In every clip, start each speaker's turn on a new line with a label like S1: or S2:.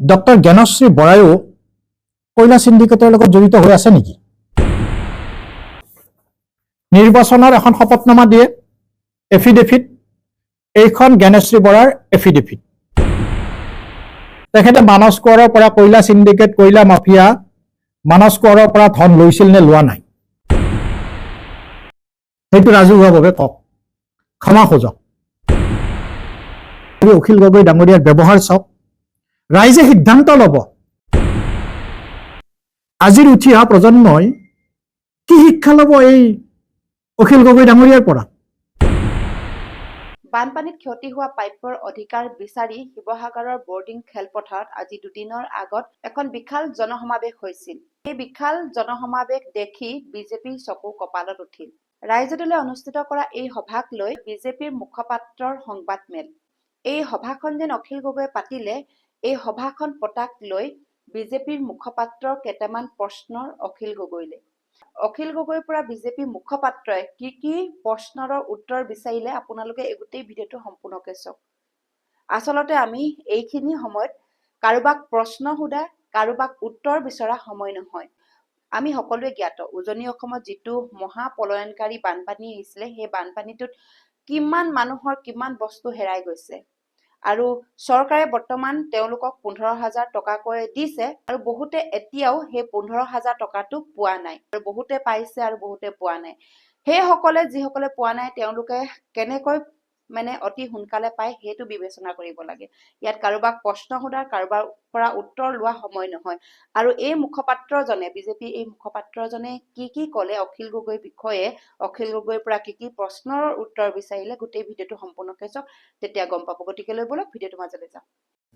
S1: Doctor Gyanashree বৰায়ো কয়লা সিন্ডিকেটৰ লগত জড়িত হৈ আছে নেকি? নিৰ্বাচনৰ এখন শপতনামা দিয়ে, এফিডেভিট, এইখন জ্ঞানশ্ৰী বৰাৰ এফিডেভিট। তেখেতে মানস কোঁৱৰৰ পৰা কয়লা সিন্ডিকেট, কয়লা মাফিয়া মানস কোঁৱৰৰ পৰা ধন লৈছিল নে লোৱা নাই, সেইটো ৰাজহুৱাভাৱে কওক, ক্ষমা খোজক। অখিল গগৈ ডাঙৰীয়াৰ ব্যৱহাৰ চাওক, ৰাইজে সিদ্ধান্ত ল'ব। আজিৰ উঠি অহা প্ৰজন্মই কি শিক্ষা ল'ব এই অখিল গগৈ ডাঙৰীয়াৰ পৰা?
S2: বানপানীত ক্ষতি হোৱা প্ৰাপ্যৰ অধিকাৰ বিচাৰি শিৱসাগৰৰ বৰ্ডিং খেলপথাৰত আজি দুদিনৰ আগত এখন বিশাল জনসমাৱেশ হৈছিল। এই বিশাল জনসমাৱেশ দেখি বিজেপিৰ চকু কপালত উঠিল। ৰাইজৰ দলে অনুষ্ঠিত কৰা এই সভাক লৈ বিজেপিৰ মুখপাত্ৰৰ সংবাদমেল। এই সভাখন যেন অখিল গগৈয়ে পাতিলে, এই সভাখন পতাক লৈ বিজেপিৰ মুখপাত্ৰৰ কেইটামান প্ৰশ্নৰ অখিল গগৈলৈ। অখিল গগৈৰ পৰা বিজেপি মুখপাত্ৰই কি প্ৰশ্নৰ উত্তৰ বিচাৰিলে আপোনালোকে এই গোটেই ভিডিঅ'টো সম্পূৰ্ণকৈ চাওক। আচলতে আমি এইখিনি সময়ত কাৰোবাক প্ৰশ্ন সোধা, কাৰোবাক উত্তৰ বিচৰা সময় নহয়। আমি সকলোৱে জ্ঞাত, উজনি অসমত যিটো মহাপলায়নকাৰী বানপানী আহিছিলে, সেই বানপানীটোত কিমান মানুহৰ কিমান বস্তু হেৰাই গৈছে। আৰু চৰকাৰে বৰ্তমান তেওঁলোকক 15,000 টকাকৈ দিছে আৰু বহুতে এতিয়াও সেই 15,000 টকাটো পোৱা নাই, আৰু বহুতে পাইছে আৰু বহুতে পোৱা নাই। সেইসকলে যিসকলে পোৱা নাই তেওঁলোকে কেনেকৈ অতি সোনকালে পায় সেইটো বিবেচনা কৰিব লাগে। ইয়াত কাৰোবাক প্ৰশ্ন সোধা, কাৰোবাৰ পৰা উত্তৰ লোৱা সময় নহয়। আৰু এই মুখপাত্ৰজনে, বিজেপি এই মুখপাত্ৰজনে কি ক'লে অখিল গগৈৰ বিষয়ে, অখিল গগৈৰ পৰা কি প্ৰশ্নৰ উত্তৰ বিচাৰিলে, গোটেই ভিডিঅ'টো সম্পূৰ্ণকৈ চাওক, তেতিয়া গম পাব। গতিকে লৈ বলক ভিডিঅ'টো মাজলৈ যাওঁ।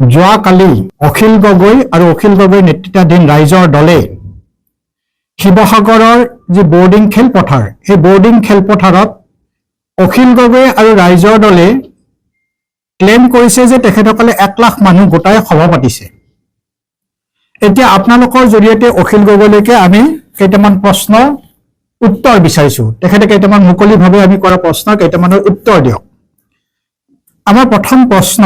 S1: যোৱাকালি অখিল গগৈ আৰু অখিল গগৈ নেতৃত্বাধীন ৰাইজৰ দলে শিৱসাগৰৰ যি বৰ্ডিং খেলপথাৰ, সেই বৰ্ডিং খেলপথাৰত অখিল গগৈ আৰু ৰাইজৰ দলে ক্লেইম কৰিছে যে তেখেতসকলে 1 লাখ মানুহ গোটাই সভা পাতিছে। এতিয়া আপোনালোকৰ জৰিয়তে অখিল গগৈলৈকে আমি কেইটামান প্ৰশ্ন উত্তৰ বিচাৰিছো। তেখেতে কেইটামান মুকলিভাৱে আমি কৰা প্ৰশ্ন কেইটামানৰ উত্তৰ দিয়ক। আমাৰ প্ৰথম প্ৰশ্ন,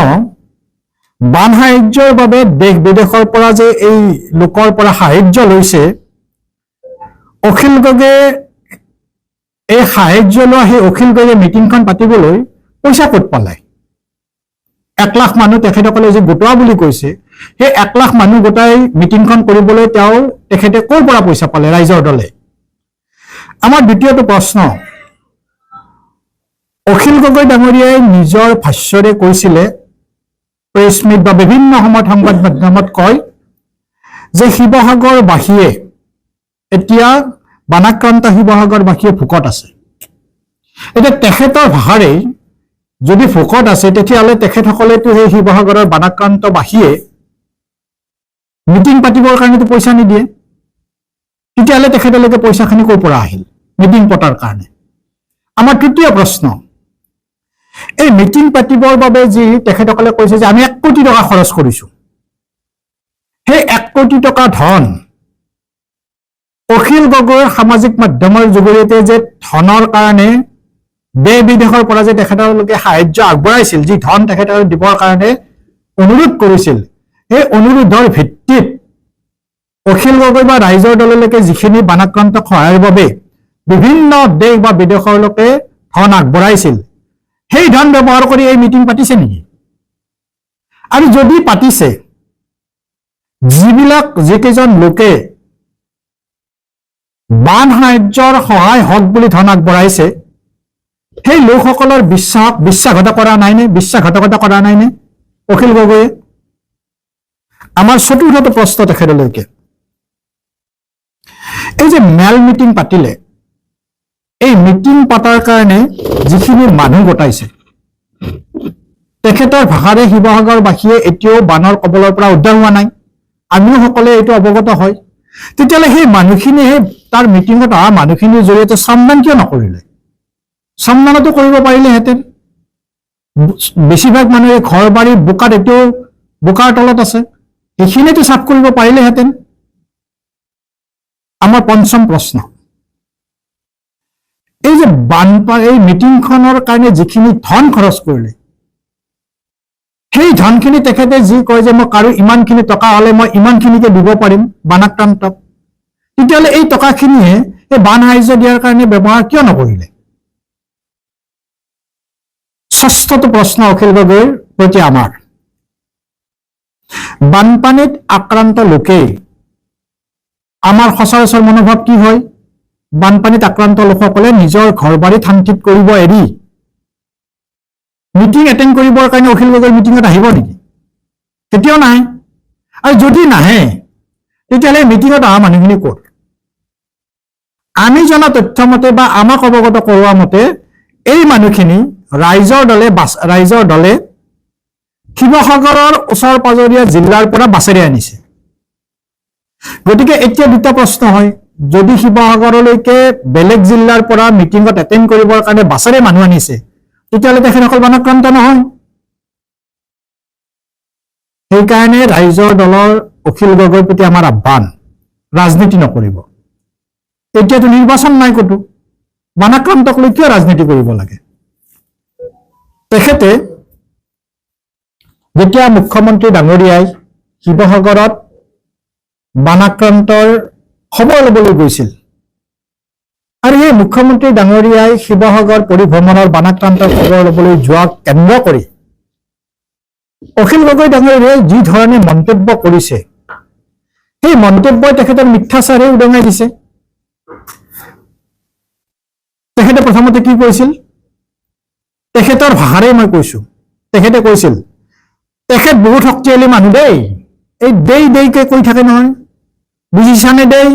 S1: বান সাহায্যৰ বাবে দেশ বিদেশৰ পৰা যে এই লোকৰ পৰা সাহায্য লৈছে, অখিল গগৈয়ে এই সাহায্য লোৱা সেই অখিল গগৈয়ে মিটিংখন পাতিবলৈ পইচা ক'ত পালে? 1 লাখ মানুহ তেখেতসকলে যে গোটোৱা বুলি কৈছে, সেই 1 লাখ মানুহ গোটাই মিটিংখন কৰিবলৈ তেখেতে ক'ৰ পৰা পইচা পালে ৰাইজৰ দলে? আমাৰ দ্বিতীয়টো প্ৰশ্ন, অখিল গগৈ ডাঙৰীয়াই নিজৰ ভাষ্যৰে কৈছিলে, প্ৰেছ মিট বা বিভিন্ন সময়ত সংবাদ মাধ্যমত কয় যে শিৱসাগৰবাসীয়ে এতিয়া বানাক্ৰান্ত শিৱসাগৰবাসীয়ে ভোকত আছে। এতিয়া তেখেতৰ ভাষাৰে যদি ভোকত আছে, তেতিয়াহ'লে তেখেতসকলেতো সেই শিৱসাগৰৰ বানাক্ৰান্তবাসীয়ে মিটিং পাতিবৰ কাৰণেতো পইচা নিদিয়ে। তেতিয়াহ'লে তেখেতলোকে পইচাখিনি ক'ৰ পৰা আহিল মিটিং পতাৰ কাৰণে? আমাৰ তৃতীয় প্ৰশ্ন, এই মিটিং পাতিবৰ বাবে যি তেখেতসকলে কৈছে যে আমি 1 কোটি টকা খৰচ কৰিছো, সেই 1 কোটি টকা ধন অখিল গগৈৰ সামাজিক মাধ্যমৰ জৰিয়তে যে ধনৰ কাৰণে দেশ বিদেশৰ পৰা যে তেখেতলোকে সাহায্য আগবঢ়াইছিল, যি ধন তেখেতসকলে দিবৰ কাৰণে অনুৰোধ কৰিছিল, সেই অনুৰোধৰ ভিত্তিত অখিল গগৈ বা ৰাইজৰ দললৈকে যিখিনি বানাক্ৰান্তক সহায়ৰ বাবে বিভিন্ন দেশ বা বিদেশৰ লোকে ধন আগবঢ়াইছিল, সেই ধন ব্যৱহাৰ কৰি এই মিটিং পাতিছে নেকি? আৰু যদি পাতিছে, যিকেইজন লোকে বান সাহায্যৰ সহায় হওক বুলি ধন আগবঢ়াইছে, সেই লোকসকলৰ বিশ্বাসঘাতকতা কৰা নাইনে অখিল গগৈয়ে? আমাৰ চতুৰ্থটো প্ৰশ্ন তেখেতলৈকে, এই যে মেল মিটিং পাতিলে, এই মিটিং পতাৰ কাৰণে যিখিনি মানুহ গোটাইছে, তেখেতৰ ভাষাৰে শিৱসাগৰবাসীয়ে এতিয়াও বানৰ কবলৰ পৰা উদ্ধাৰ হোৱা নাই, আমিও সকলোৱে এইটো অৱগত হয়। তেতিয়াহ'লে সেই মানুহখিনিয়ে তাৰ মিটিঙত অহা মানুহখিনিৰ জৰিয়তে শ্ৰমদান কিয় নকৰিলে? শ্ৰমদানতো কৰিব পাৰিলেহেঁতেন। বেছিভাগ মানুহে ঘৰ বাৰী বোকাত এতিয়াও বোকাৰ তলত আছে, সেইখিনিতো চাফ কৰিব পাৰিলেহেঁতেন। আমাৰ পঞ্চম প্ৰশ্ন, এই যে এই মিটিংখনৰ কাৰণে যিখিনি ধন খৰচ কৰিলে, সেই ধনখিনি তেখেতে যি কয় যে মোক আৰু ইমানখিনি টকা হ'লে মই ইমানখিনিকে দিব পাৰিম বানাক্ৰান্তক, তেতিয়াহ'লে এই টকাখিনিয়ে এই বান সাহায্য দিয়াৰ কাৰণে ব্যৱহাৰ কিয় নকৰিলে? ষষ্ঠটো প্ৰশ্ন অখিল গগৈৰ প্ৰতি আমাৰ। বানপানীত আক্ৰান্ত লোকে আমাৰ সচৰাচৰ মনোভাৱ কি হয়? বানপানীত আক্ৰান্ত লোকসকলে নিজৰ ঘৰ বাৰী থান ঠিক কৰিব এৰি মিটিং এটেণ্ড কৰিবৰ কাৰণে অখিল গগৈৰ মিটিঙত আহিব নেকি? কেতিয়াও নাহে। আৰু যদি নাহে তেতিয়াহ'লে মিটিঙত অহা মানুহখিনি ক'ত? আমি জনা তথ্য মতে বা আমাক অৱগত কৰোৱা মতে এই মানুহখিনি ৰাইজৰ দলে শিৱসাগৰৰ ওচৰ পাজৰীয়া জিলাৰ পৰা বাছেৰে আনিছে। গতিকে এতিয়া দুটা প্ৰশ্ন হয়, যদি শিৱসাগৰলৈকে বেলেগ জিলাৰ পৰা মিটিঙত এটেণ্ড কৰিবৰ কাৰণে বাছেৰে মানুহ আনিছে, তেতিয়াহ'লে তেখেতসকল বানাক্ৰান্ত নহয়। সেইকাৰণে ৰাইজৰ দলৰ অখিল গগৈৰ প্ৰতি আমাৰ আহ্বান, ৰাজনীতি নকৰিব। এতিয়াতো নিৰ্বাচন নাই ক'তো, বানাক্ৰান্তক লৈ কিয় ৰাজনীতি কৰিব লাগে? তেখেতে যেতিয়া মুখ্যমন্ত্ৰী ডাঙৰীয়াই শিৱসাগৰত বানাক্ৰান্তৰ খবৰ ল'বলৈ গৈছিল আৰু এই মুখ্যমন্ত্ৰী ডাঙৰীয়াই শিৱসাগৰ পৰিভ্ৰমণৰ বানাক্ৰান্তৰ খবৰ ল'বলৈ যোৱাক কেন্দ্ৰ কৰি অখিল গগৈ ডাঙৰীয়াই যি ধৰণে মন্তব্য কৰিছে, সেই মন্তব্যই তেখেতৰ মিথ্যাচাৰে উদঙাই দিছে। তেখেতে প্ৰথমতে কি কৈছিল? তেখেতৰ ভাষাৰে মই কৈছো, তেখেতে কৈছিল তেখেত বহুত শক্তিশালী মানুহ দেই, এই দেইকে কৈ থাকে নহয়, বুজিছানে দেই?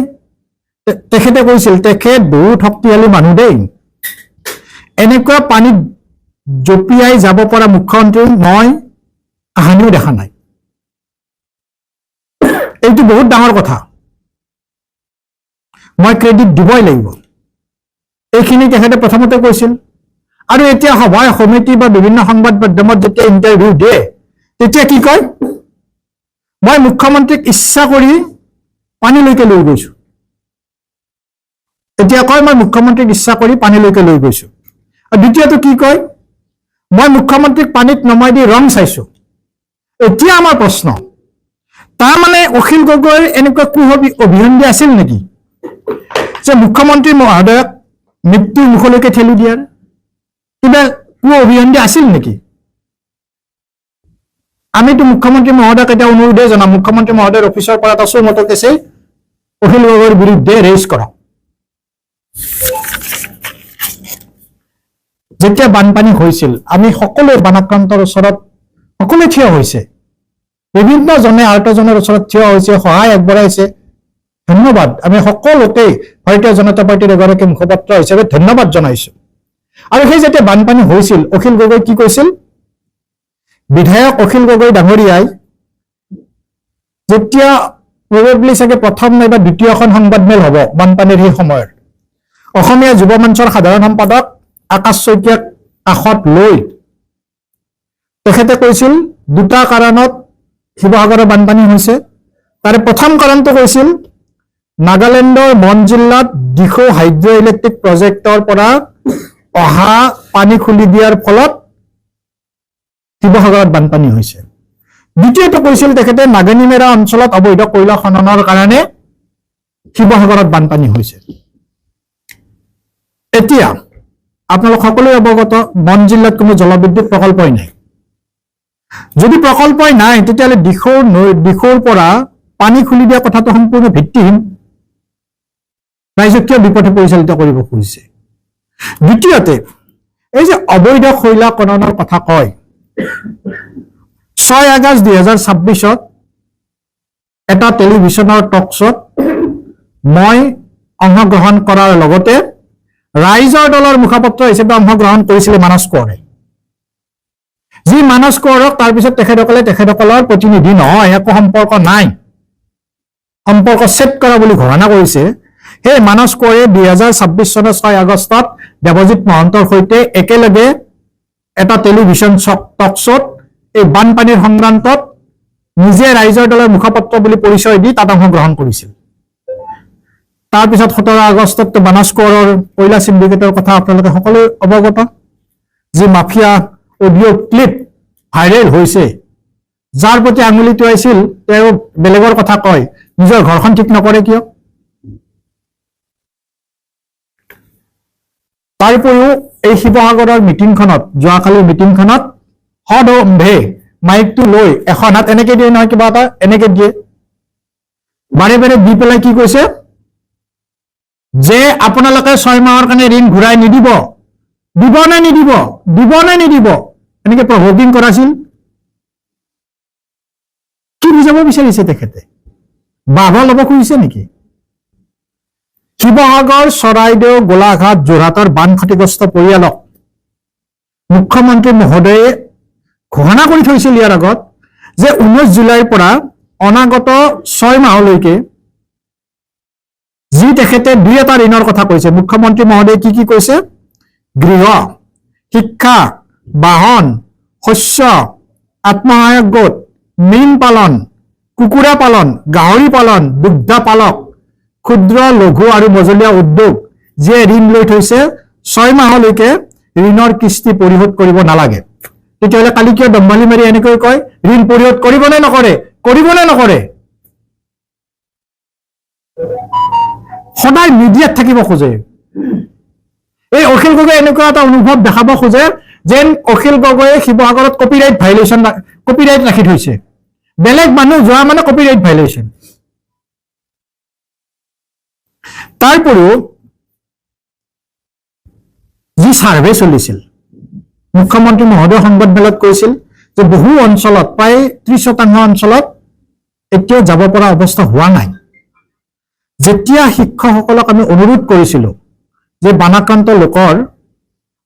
S1: তেখেতে কৈছিল তেখেত বহুত শক্তিশালী মানুহ দেই, এনেকুৱা পানীত জঁপিয়াই যাব পৰা মুখ্যমন্ত্ৰী মই কাহানিও দেখা নাই। এইটো বহুত ডাঙৰ কথা, মই ক্ৰেডিট দিবই লাগিব। এইখিনি তেখেতে প্ৰথমতে কৈছিল। আৰু এতিয়া সভাই সমিতি বা বিভিন্ন সংবাদ মাধ্যমত যেতিয়া ইণ্টাৰভিউ দিয়ে, তেতিয়া কি কয়? মই মুখ্যমন্ত্ৰীক ইচ্ছা কৰি পানীলৈকে লৈ গৈছো। এতিয়া কয় মই মুখ্যমন্ত্ৰীক ইচ্ছা কৰি পানীলৈকে লৈ গৈছো। আৰু দ্বিতীয়টো কি কয়? মই মুখ্যমন্ত্ৰীক পানীত নমাই দি ৰং চাইছো। এতিয়া আমাৰ প্ৰশ্ন, তাৰমানে অখিল গগৈৰ এনেকুৱা অভিসন্ধি আছিল নেকি যে মুখ্যমন্ত্ৰী মহোদয়ক মৃত্যুৰ মুখলৈকে ঠেলি দিয়াৰ কিবা অভিসন্ধি আছিল নেকি? আমিতো মুখ্যমন্ত্ৰী মহোদয়ক এটা অনুৰোধে জনাম, মুখ্যমন্ত্ৰী মহোদয়ৰ অফিচৰ পৰা এটা চমুটো কেছে অখিল গগৈৰ বিৰুদ্ধে ৰেজ কৰক। যেতিয়া বানপানী হৈছিল আমি সকলোৱে বানাক্ৰান্তৰ ওচৰত সকলোৱে থিয় হৈছে, বিভিন্ন জনে আৰ্তজনৰ ওচৰত থিয় হৈছে, সহায় আগবঢ়াইছে। ধন্যবাদ। আমি সকলোকে ভাৰতীয় জনতা পাৰ্টিৰ এগৰাকী মুখপাত্ৰ হিচাপে ধন্যবাদ জনাইছো। আৰু সেই যেতিয়া বানপানী হৈছিল অখিল গগৈ কি কৈছিল? বিধায়ক অখিল গগৈ ডাঙৰীয়াই যেতিয়া প্ৰবেবলি চাগে প্ৰথম নাইবা দ্বিতীয়খন সংবাদমেল হ'ব বানপানীৰ সেই সময়ত, অসমীয়া যুৱ মঞ্চৰ সাধাৰণ সম্পাদক আকাশ শইকীয়াক কাষত লৈ তেখেতে কৈছিল দুটা কাৰণত শিৱসাগৰৰ বানপানী হৈছে। তাৰে প্ৰথম কাৰণটো কৈছিল নাগালেণ্ডৰ মন জিলাত দিখৌ হাইড্ৰ ইলেক্ট্ৰিক প্ৰজেক্টৰ পৰা অহা পানী খুলি দিয়াৰ ফলত শিৱসাগৰত বানপানী হৈছে। দ্বিতীয়টো কৈছিল তেখেতে নাগেনিমেৰা অঞ্চলত অবৈধ কয়লা খননৰ কাৰণে শিৱসাগৰত বানপানী হৈছে। এতিয়া আপোনালোক সকলোৱে অৱগত মন জিলাত কোনো জলবিদ্যুৎ প্ৰকল্পই নাই। যদি প্ৰকল্পই নাই তেতিয়াহ'লে দিখৌৰ পৰা পানী খুলি দিয়া কথাটো সম্পূৰ্ণ ভিত্তিহীন। ৰাইজক কিয় বিপথে পৰিচালিত কৰিব খুজিছে? দ্বিতীয়তে এই যে অবৈধ কয়লা খননৰ কথা কয়, 6 আগষ্ট 2026 এটা টেলিভিছনৰ টক শ্বত মই অংশগ্ৰহণ কৰাৰ লগতে ৰাইজৰ দলৰ মুখপাত্ৰ হিচাপে অংশগ্ৰহণ কৰিছিলে মানস কোঁৱৰে। যি মানস কোঁৱৰক তাৰপিছত তেখেতসকলৰ প্ৰতিনিধি নহয়, একো সম্পৰ্ক নাই, সম্পৰ্ক ছেট কৰা বুলি ঘোষণা কৰিছে। সেই মানস কোঁৱৰে 2026 চনৰ 6 আগষ্টত দেৱজিৎ মহন্তৰ সৈতে একেলগে এটা টেলিভিছন টক শ্বত এই বানপানীৰ সংক্ৰান্তত নিজে ৰাইজৰ দলৰ মুখপাত্ৰ বুলি পৰিচয় দি তাত অংশগ্ৰহণ কৰিছিল। তাৰপিছত 17 আগষ্টত মানস কোঁৱৰৰ কয়লা চিণ্ডিকেটৰ কথা আপোনালোকে সকলোৱে অৱগত। যি মাফিয়া অডিঅ' ক্লিপ ভাইৰেল হৈছে যাৰ প্ৰতি আঙুলি টোৱাইছিল তেওঁ বেলেগৰ কথা কয়, নিজৰ ঘৰখন ঠিক নকৰে কিয়? তাৰ উপৰিও এই শিৱসাগৰৰ মিটিংখনত, যোৱাকালিৰ মিটিংখনত সদম্ভে মাইকটো লৈ এখন হাত এনেকে দিয়ে নহয়, কিবা এটা এনেকে দিয়ে, বাৰে বাৰে দি পেলাই কি কৈছে যে আপোনালোকে 6 মাহৰ কাৰণে ঋণ ঘূৰাই নিদিব, দিব নে নিদিব, দিব নে নিদিব, এনেকে প্ৰভোকিং কৰাইছিল। কি বুজাব বিচাৰিছে তেখেতে? বাধা ল'ব খুজিছে নেকি? শিৱসাগৰ, চৰাইদেউ, গোলাঘাট, যোৰহাটৰ বান ক্ষতিগ্ৰস্ত পৰিয়ালক মুখ্যমন্ত্ৰী মহোদয়ে ঘোষণা কৰি থৈছিল ইয়াৰ আগত যে 19 জুলাইৰ পৰা অনাগত 6 মাহলৈকে যি তেখেতে 2-এটা ঋণৰ কথা কৈছে। মুখ্যমন্ত্ৰী মহোদয়ে কি কি কৈছে? গৃহ, শিক্ষা, বাহন, শস্য, আত্মসহায়ক গোট, মীন পালন, কুকুৰা পালন, গাহৰি পালন, দুগ্ধ পালক, ক্ষুদ্ৰ, লঘু আৰু মজলীয়া উদ্যোগ যিয়ে ঋণ লৈ থৈছে 6 মাহলৈকে ঋণৰ কিস্তি পৰিশোধ কৰিব নালাগে। তেতিয়াহ'লে কালি কিয় দম্বালি মাৰি এনেকৈ কয় ঋণ পৰিশোধ কৰিব নে নকৰে, কৰিব নে নকৰে? সদায় মিডিয়াত থাকিব খোজে। এই অখিল গগৈ এনেকুৱা এটা অনুভৱ দেখাব খোজে যেন অখিল গগৈয়ে শিৱসাগৰত কপিৰাইট ভাইলেশ্যন, কপিৰাইট ৰাখি থৈছে। বেলেগ মানুহ যোৱা মানে কপিৰাইট ভাইলেশ্যন। তাৰ উপৰিও যি ছাৰ্ভে চলিছিল, মুখ্যমন্ত্ৰী মহোদয় সংবাদমেলত কৈছিল যে বহু অঞ্চলত, প্ৰায় 30% অঞ্চলত এতিয়াও যাব পৰা অৱস্থা হোৱা নাই। যেতিয়া শিক্ষকসকলক আমি অনুৰোধ কৰিছিলো যে বানাক্ৰান্ত লোকৰ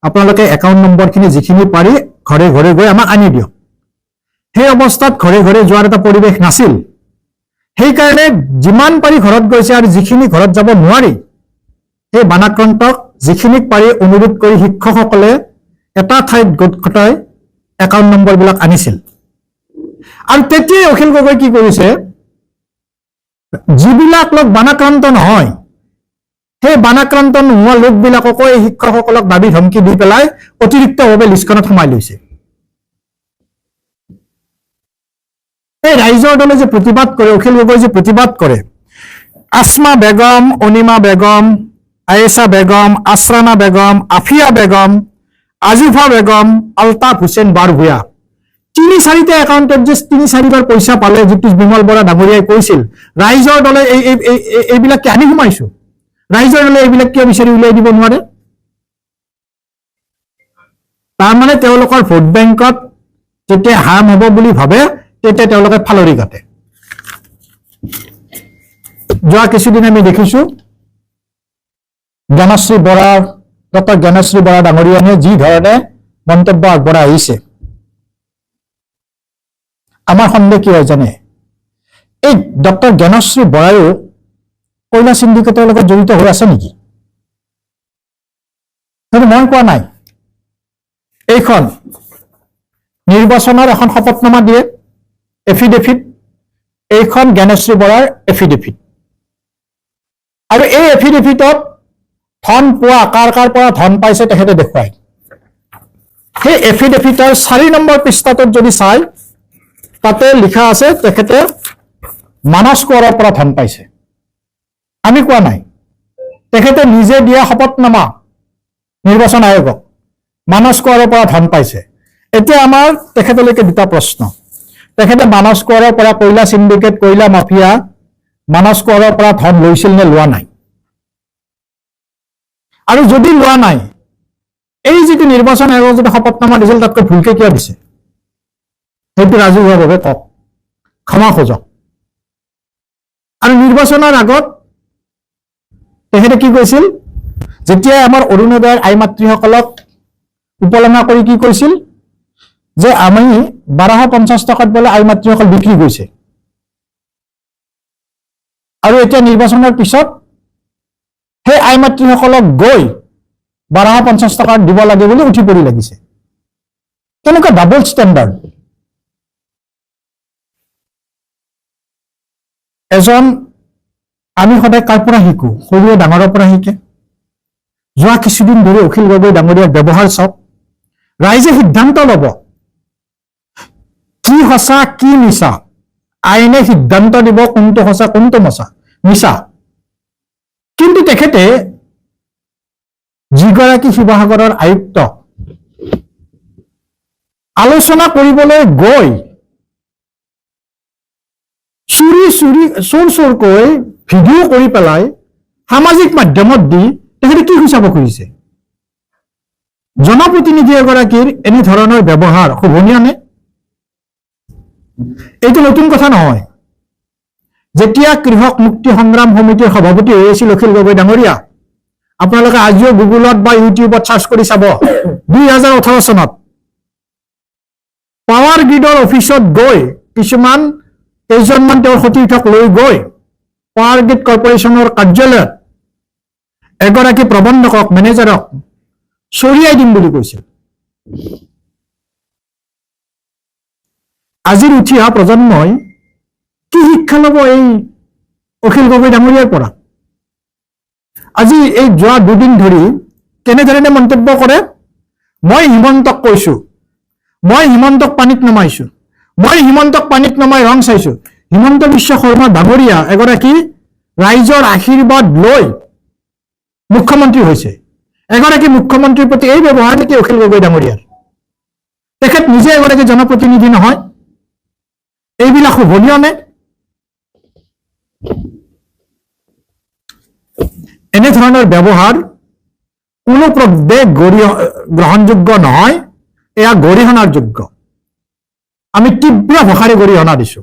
S1: আপোনালোকে একাউণ্ট নম্বৰখিনি যিখিনি পাৰি ঘৰে ঘৰে গৈ আমাক আনি দিয়ক, সেই অৱস্থাত ঘৰে ঘৰে যোৱাৰ এটা পৰিৱেশ নাছিল। সেইকাৰণে যিমান পাৰি ঘৰত গৈছে, আৰু যিখিনি ঘৰত যাব নোৱাৰি সেই বানাক্ৰান্তক যিখিনিক পাৰি অনুৰোধ কৰি শিক্ষকসকলে এটা ঠাইত গোট খটাই একাউণ্ট নম্বৰবিলাক আনিছিল। আৰু তেতিয়াই অখিল গগৈ কি কৰিছে, যিবিলাক লোক বানাক্ৰান্ত নহয় সেই বানাক্ৰান্ত নোহোৱা লোকবিলাককো এই শিক্ষকসকলক দাবী ধমকি দি পেলাই অতিৰিক্তভাৱে লিষ্টখনত সোমাই লৈছে। এই ৰাইজৰ দলে যে প্ৰতিবাদ কৰে, অখিল গগৈ যে প্ৰতিবাদ কৰে, আসমা বেগম, অনিমা বেগম, আয়েশা বেগম, আছৰানা বেগম, আফিয়া বেগম, আজিফা বেগম, আলতাফ হুছেইন বাৰভূঞা, 3-4টা একাউণ্টত যে 3-4বাৰ পইচা পালে, জ্যোতিষ বিমল বৰা ডাঙৰীয়াই কৈছিল ৰাইজৰ দলে এইবিলাক কি আনি সোমাইছো, ৰাইজৰ দলে এইবিলাক কিয় বিচাৰি উলিয়াই দিব নোৱাৰে? তাৰমানে তেওঁলোকৰ ভোট বেংকত যেতিয়া হাৰ্ম হ'ব বুলি ভাবে তেতিয়া তেওঁলোকে ফালৰি কাটে। যোৱা কিছুদিন আমি দেখিছো জ্ঞানশ্ৰী বৰা, ডক্টৰ জ্ঞানশ্ৰী বৰা ডাঙৰীয়ানে যি ধৰণে মন্তব্য আগবঢ়াই আহিছে, আমাৰ সন্দেহ কি হয় জানে? এই ডক্টৰ জ্ঞানশ্ৰী বৰায়ো কয়লা চিণ্ডিকেটৰ লগত জড়িত হৈ আছে নেকি? কিন্তু মই কোৱা নাই। এইখন নিৰ্বাচনৰ এখন শপতনামা দিয়ে, এফিডেভিট, এইখন জ্ঞানশ্ৰী বৰাৰ এফিডেভিট। আৰু এই এফিডেভিটত ধন পোৱা, কাৰ কাৰ পৰা ধন পাইছে তেখেতে দেখুৱায়। সেই এফিডেভিটৰ 4 নম্বৰ পৃষ্ঠাটোত যদি চাই, তাতে লিখা আছে তেখেতে মানস কোঁৱৰৰ পৰা ধন পাইছে। আমি কোৱা নাই, তেখেতে নিজে দিয়া শপতনামা নিৰ্বাচন আয়োগক মানস কোঁৱৰৰ পৰা ধন পাইছে। এতিয়া আমাৰ তেখেতলৈকে 2টা প্ৰশ্ন। তেখেতে মানস কোঁৱৰৰ পৰা কয়লা চিণ্ডিকেট, কয়লা মাফিয়া, মানস কোঁৱৰৰ পৰা ধন লৈছিল নে লোৱা নাই? আৰু যদি লোৱা নাই, এই যিটো নিৰ্বাচন আয়োগক যদি শপতনামা দিছিল তাতকৈ ভুলকে কিয় দিছে? সেইটো ৰাজহুৱাভাৱে কওক, ক্ষমা খোজক। আৰু নিৰ্বাচনৰ আগত তেখেতে কি কৈছিল, যেতিয়া আমাৰ অৰুণোদয়ৰ আই মাতৃসকলক উপলঙা কৰি কি কৈছিল যে আমি 1250 টকাত বোলে আই মাতৃসকল বিক্ৰী গৈছে। আৰু এতিয়া নিৰ্বাচনৰ পিছত সেই আই মাতৃসকলক গৈ 1250 টকাত দিব লাগে বুলি উঠি পৰি লাগিছে। কেনেকুৱা ডাবল ষ্টেণ্ডাৰ্ড? আমি সদায় কাৰ পৰা শিকো? সৰুৱে ডাঙৰৰ পৰা শিকে। যোৱা কিছুদিন ধৰি অখিল গগৈ ডাঙৰীয়াৰ ব্যৱহাৰ চাওক, ৰাইজে সিদ্ধান্ত ল'ব কি সঁচা কি মিছা আইনে সিদ্ধান্ত দিব কোনটো সঁচা কোনটো মিছা। কিন্তু তেখেতে যিগৰাকী শিৱসাগৰৰ আয়ুক্ত আলোচনা কৰিবলৈ গৈ চুৰকৈ ভিডিঅ' কৰি পেলাই সামাজিক মাধ্যমত দি তেখেতে কি সূচাব খুজিছে? জনপ্ৰতিনিধি এগৰাকীৰ এনেধৰণৰ ব্যৱহাৰ শোভনীয় নে? এইটো নতুন কথা নহয়। যেতিয়া কৃষক মুক্তি সংগ্ৰাম সমিতিৰ সভাপতি হৈ আছিল অখিল গগৈ ডাঙৰীয়া, আপোনালোকে আজিও গুগলত বা ইউটিউবত চাৰ্চ কৰি চাব, 2018 চনত পাৱাৰ গ্ৰীডৰ অফিচত গৈ কেইজনমান তেওঁৰ সতীৰ্থক লৈ গৈ পাৱাৰ গ্ৰীড কৰ্পৰেশ্যনৰ কাৰ্যালয়ত এগৰাকী প্ৰবন্ধকক মেনেজাৰক চৰিয়াই দিম বুলি কৈছিল। আজিৰ উঠি অহা প্ৰজন্মই কি শিক্ষা ল'ব এই অখিল গগৈ ডাঙৰীয়াৰ পৰা? আজি এই যোৱা দুদিন ধৰি কেনেধৰণে মন্তব্য কৰে, মই হিমন্তক কৈছো, মই হিমন্তক পানীত নমাইছো, মই হিমন্তক পানীত নমাই ৰং চাইছো। হিমন্ত বিশ্ব শৰ্মা ডাঙৰীয়া এগৰাকী ৰাইজৰ আশীৰ্বাদ লৈ মুখ্যমন্ত্ৰী হৈছে। এগৰাকী মুখ্যমন্ত্ৰীৰ প্ৰতি এই ব্যৱহাৰ নেকি অখিল গগৈ ডাঙৰীয়াৰ? তেখেত নিজে এগৰাকী জনপ্ৰতিনিধি নহয়? এইবিলাক শোভনীয় নে? এনেধৰণৰ ব্যৱহাৰ কোনো প্ৰদেশ গ্ৰহণযোগ্য নহয়, এয়া গৰিহণাৰ যোগ্য। আমি তীব্ৰ ভাষাৰে গৰিহণা দিছো।